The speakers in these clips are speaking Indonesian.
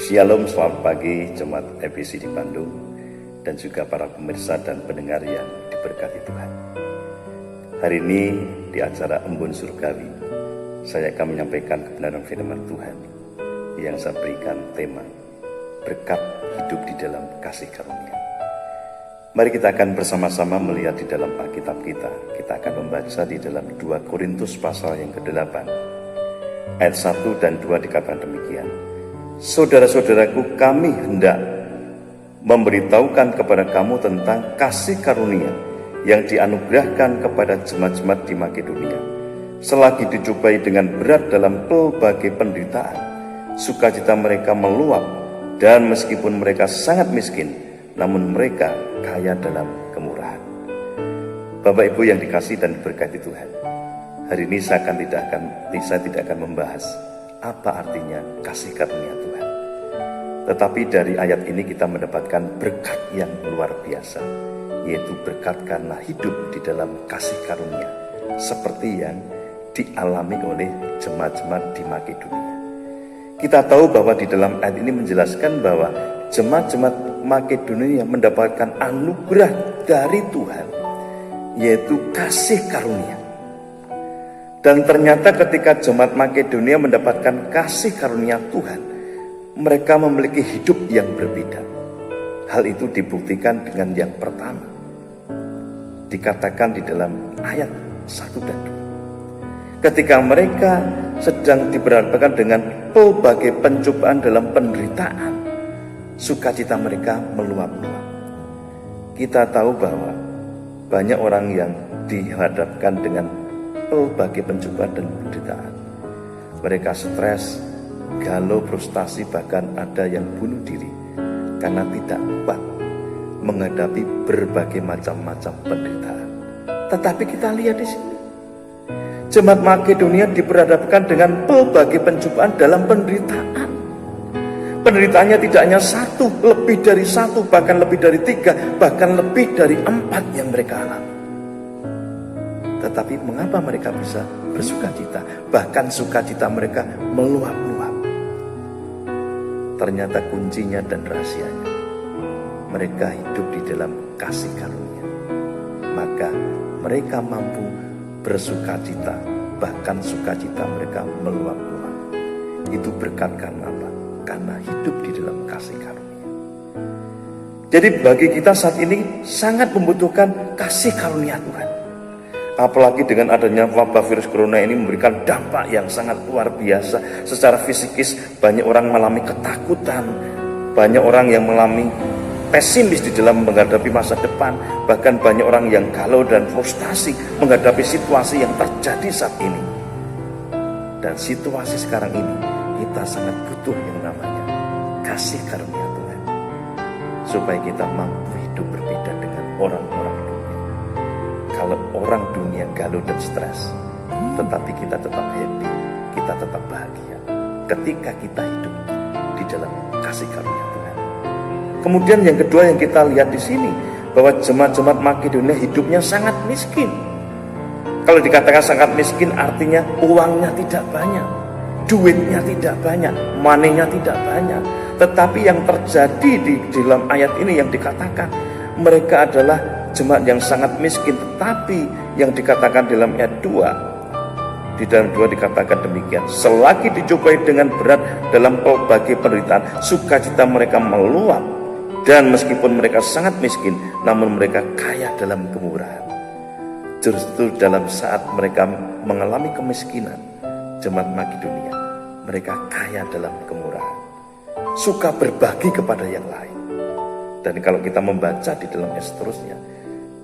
Shalom, selamat pagi Jemaat EBC di Bandung dan juga para pemirsa dan pendengar yang diberkati Tuhan. Hari ini di acara Embun Surgawi, saya akan menyampaikan kebenaran firman Tuhan yang saya berikan tema berkat hidup di dalam kasih karunia. Mari kita akan bersama-sama melihat di dalam Alkitab kita. Kita akan membaca di dalam 2 Korintus pasal yang ke-8 ayat 1 dan 2 dikatakan demikian. Saudara-saudaraku, kami hendak memberitahukan kepada kamu tentang kasih karunia yang dianugerahkan kepada jemaat-jemaat di Makedonia. Selagi dicobai dengan berat dalam pelbagai penderitaan, sukacita mereka meluap, dan meskipun mereka sangat miskin, namun mereka kaya dalam kemurahan. Bapak Ibu yang dikasihi dan diberkati Tuhan, hari ini saya tidak akan membahas apa artinya kasih karunia Tuhan. Tetapi dari ayat ini kita mendapatkan berkat yang luar biasa, yaitu berkat karena hidup di dalam kasih karunia, seperti yang dialami oleh jemaat-jemaat di Makedonia. Kita tahu bahwa di dalam ayat ini menjelaskan bahwa jemaat-jemaat Makedonia mendapatkan anugerah dari Tuhan, yaitu kasih karunia. Dan ternyata ketika jemaat Makedonia mendapatkan kasih karunia Tuhan, mereka memiliki hidup yang berbeda. Hal itu dibuktikan dengan yang pertama, dikatakan di dalam ayat 1 dan 2. Ketika mereka sedang diperhadapkan dengan pelbagai pencobaan dalam penderitaan, sukacita mereka meluap-luap. Kita tahu bahwa banyak orang yang dihadapkan dengan pelbagai pencobaan dan penderitaan. Mereka stres, galau, frustasi, bahkan ada yang bunuh diri karena tidak kuat menghadapi berbagai macam-macam penderitaan. Tetapi kita lihat di sini, jemaat Makedonia diperhadapkan dengan pelbagai pencobaan dalam penderitaan. Penderitaannya tidak hanya satu, lebih dari satu, bahkan lebih dari 3, bahkan lebih dari 4 yang mereka alami. Tetapi mengapa mereka bisa bersukacita? Bahkan sukacita mereka meluap-luap. Ternyata kuncinya dan rahasianya, mereka hidup di dalam kasih karunia. Maka mereka mampu bersukacita, bahkan sukacita mereka meluap-luap. Itu berkat karena apa? Karena hidup di dalam kasih karunia. Jadi bagi kita saat ini sangat membutuhkan kasih karunia Tuhan. Apalagi dengan adanya wabah virus corona ini memberikan dampak yang sangat luar biasa. Secara fisikis banyak orang mengalami ketakutan, banyak orang yang mengalami pesimis di dalam menghadapi masa depan, bahkan banyak orang yang galau dan frustasi menghadapi situasi yang terjadi saat ini. Dan situasi sekarang ini kita sangat butuh yang namanya kasih karunia Tuhan, supaya kita mampu hidup berbeda dengan orang-orang dunia. Kalau orang dunia galau dan stres, tetapi kita tetap happy, kita tetap bahagia ketika kita hidup di dalam kasih karunia Tuhan. Kemudian yang kedua yang kita lihat di sini, bahwa jemaat-jemaat Makedonia hidupnya sangat miskin. Kalau dikatakan sangat miskin, artinya uangnya tidak banyak, duitnya tidak banyak, money-nya tidak banyak. Tetapi yang terjadi di dalam ayat ini yang dikatakan, mereka adalah jemaat yang sangat miskin. Tetapi yang dikatakan dalam ayat 2, di dalam 2 dikatakan demikian. Selagi dicobai dengan berat dalam pelbagai penderitaan, sukacita mereka meluap. Dan meskipun mereka sangat miskin, namun mereka kaya dalam kemurahan. Justru dalam saat mereka mengalami kemiskinan, jemaat Makedonia, mereka kaya dalam kemurahan, suka berbagi kepada yang lain. Dan kalau kita membaca di dalam ayat seterusnya,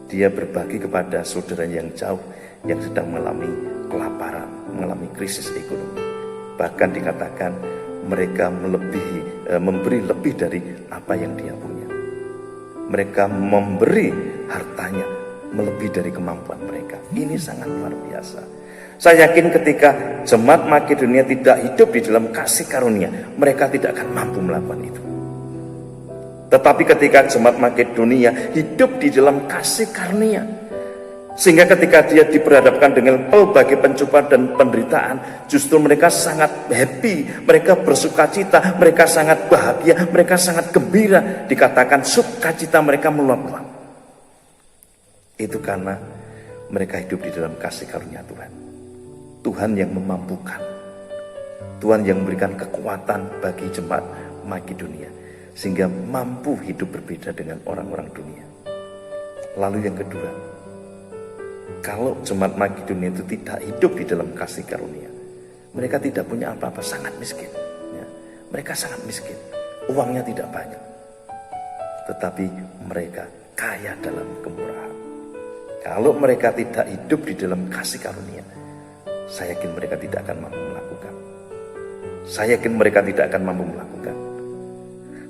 dia berbagi kepada saudara yang jauh, yang sedang mengalami kelaparan, mengalami krisis ekonomi. Bahkan dikatakan mereka memberi lebih dari apa yang dia punya. Mereka memberi hartanya melebihi dari kemampuan mereka. Ini sangat luar biasa. Saya yakin ketika jemaat Makedonia tidak hidup di dalam kasih karunia, mereka tidak akan mampu melakukan itu. Tetapi ketika jemaat Makedonia hidup di dalam kasih karunia, Sehingga ketika dia diperhadapkan dengan berbagai pencobaan dan penderitaan, justru mereka sangat happy, mereka bersuka cita, mereka sangat bahagia, mereka sangat gembira. Dikatakan sukacita mereka meluap-luap. Itu karena mereka hidup di dalam kasih karunia Tuhan. Tuhan yang memampukan, Tuhan yang memberikan kekuatan bagi jemaat Makedonia, sehingga mampu hidup berbeda dengan orang-orang dunia. Lalu yang kedua, kalau jemaat Makedonia itu tidak hidup di dalam kasih karunia, mereka tidak punya apa-apa, sangat miskin. Ya. Mereka sangat miskin, uangnya tidak banyak. Tetapi mereka kaya dalam kemurahan. Kalau mereka tidak hidup di dalam kasih karunia, saya yakin mereka tidak akan mampu melakukan. Saya yakin mereka tidak akan mampu melakukan.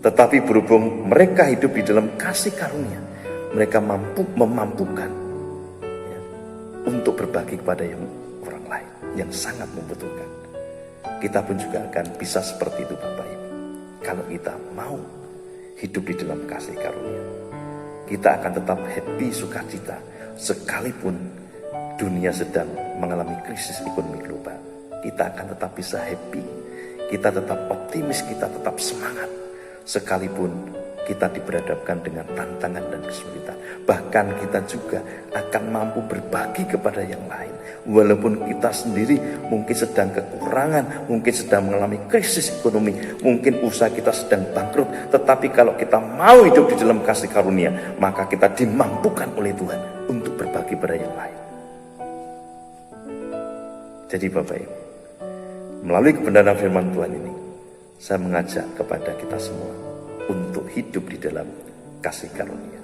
Tetapi berhubung mereka hidup di dalam kasih karunia, mereka memampukan untuk berbagi kepada yang orang lain yang sangat membutuhkan. Kita pun juga akan bisa seperti itu Bapak Ibu. Kalau kita mau hidup di dalam kasih karunia, kita akan tetap happy, sukacita, sekalipun dunia sedang mengalami krisis ekonomi global. Kita akan tetap bisa happy, kita tetap optimis, kita tetap semangat, sekalipun kita diperhadapkan dengan tantangan dan kesulitan. Bahkan kita juga akan mampu berbagi kepada yang lain. Walaupun kita sendiri mungkin sedang kekurangan, mungkin sedang mengalami krisis ekonomi, mungkin usaha kita sedang bangkrut. Tetapi kalau kita mau hidup di dalam kasih karunia, maka kita dimampukan oleh Tuhan untuk berbagi pada yang lain. Jadi Bapak Ibu, melalui kebenaran firman Tuhan ini, saya mengajak kepada kita semua untuk hidup di dalam kasih karunia.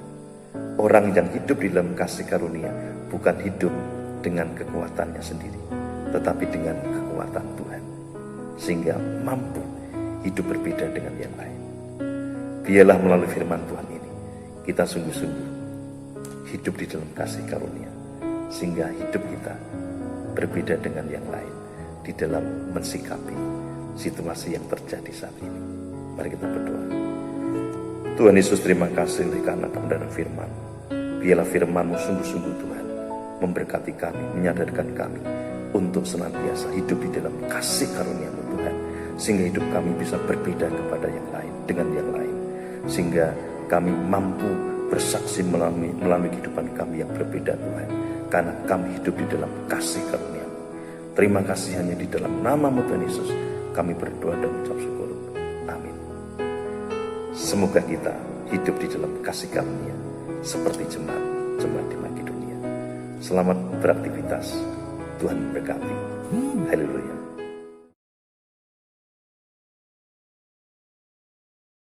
Orang yang hidup di dalam kasih karunia bukan hidup dengan kekuatannya sendiri, tetapi dengan kekuatan Tuhan, sehingga mampu hidup berbeda dengan yang lain. Biarlah melalui firman Tuhan ini kita sungguh-sungguh hidup di dalam kasih karunia, sehingga hidup kita berbeda dengan yang lain di dalam mensikapi situasi yang terjadi saat ini. Mari kita berdoa. Tuhan Yesus, terima kasih oleh karena kebenaran firman. Biarlah firman-Mu sungguh-sungguh Tuhan memberkati kami, menyadarkan kami untuk senantiasa hidup di dalam kasih karunia-Mu Tuhan, sehingga hidup kami bisa berbeda kepada yang lain, dengan yang lain, sehingga kami mampu bersaksi melalui kehidupan kami yang berbeda Tuhan, karena kami hidup di dalam kasih karunia-Mu. Terima kasih, hanya di dalam nama-Mu Tuhan Yesus kami berdoa dan mengucap syukur. Amin. Semoga kita hidup di dalam kasih karunia seperti jemaat di Makedonia. Selamat beraktivitas. Tuhan memberkati. Haleluya.